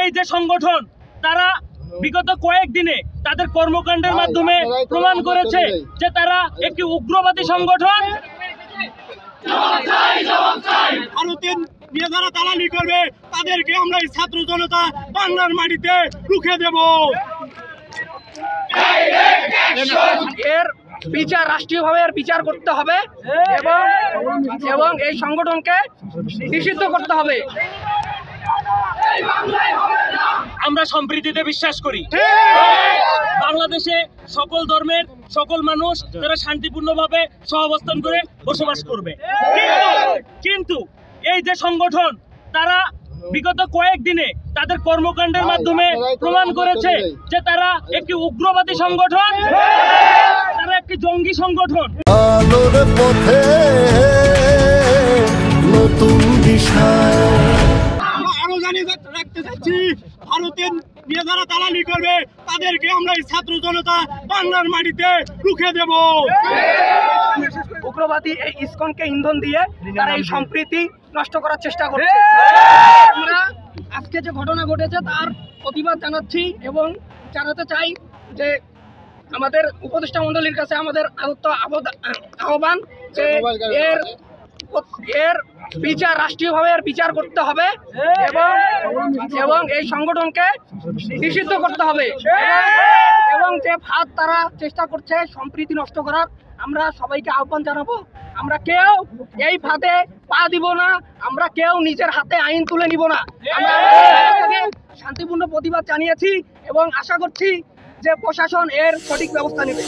এই যে সংগঠন তারা বিগত কয়েকদিনে তাদের কর্মকাণ্ডের মাধ্যমে প্রমাণ করেছে যে তারা একটি উগ্রবাদী সংগঠন। ভারতের নিয়ে যারা দালালি করবে তাদেরকে আমরা এই ছাত্র জনতা বাংলার মাটিতে রুখে দেব। এর বিচার রাষ্ট্রীয়ভাবে এর বিচার করতে হবে এবং এই সংগঠনকে নিষিদ্ধ করতে হবে। আমরা সম্প্রীতিতে বিশ্বাস করি। বাংলাদেশে সকল ধর্মের সকল মানুষ তারা শান্তিপূর্ণভাবে সহাবস্থান করে বসবাস করবে, কিন্তু এই যে সংগঠন তারা বিগত কয়েকদিনে তাদের কর্মকাণ্ডের মাধ্যমে প্রমাণ করেছে যে তারা একটি উগ্রবাদী সংগঠন, তারা একটি জঙ্গি সংগঠন। আলোর পথে নতুন দিশা আরো জানিয়ে রাখতে চাচ্ছি, ভারতের নিয়ে যারা দালালি করবে তাদেরকে আমরা এই ছাত্র জনতা বাংলার মাটিতে রুখে দেব। উগ্রবাদী এই ইসকনকে ইন্ধন দিয়ে তারা এই সম্প্রীতি নষ্ট করার চেষ্টা করছে। আমরা আজকে যে ঘটনা ঘটেছে তার প্রতিবাদ জানাচ্ছি এবং জানাতে চাই যে আমাদের উপদেষ্টা মণ্ডলীর কাছে আমাদের আহ্বান যে এর বিচার রাষ্ট্রীয়ভাবে এর বিচার করতে হবে এবং এই সংগঠনকে নিষিদ্ধ করতে হবে এবং যে ফাঁদ তারা চেষ্টা করছে সম্প্রীতি নষ্ট করার, আমরা সবাইকে আহ্বান জানাবো আমরা কেউ এই ফাঁদে পা দিব না, আমরা কেউ নিজের হাতে আইন তুলে নিব না। আমরা শান্তিপূর্ণ প্রতিবাদ জানিয়েছি এবং আশা করছি যে প্রশাসন এর সঠিক ব্যবস্থা নেবে।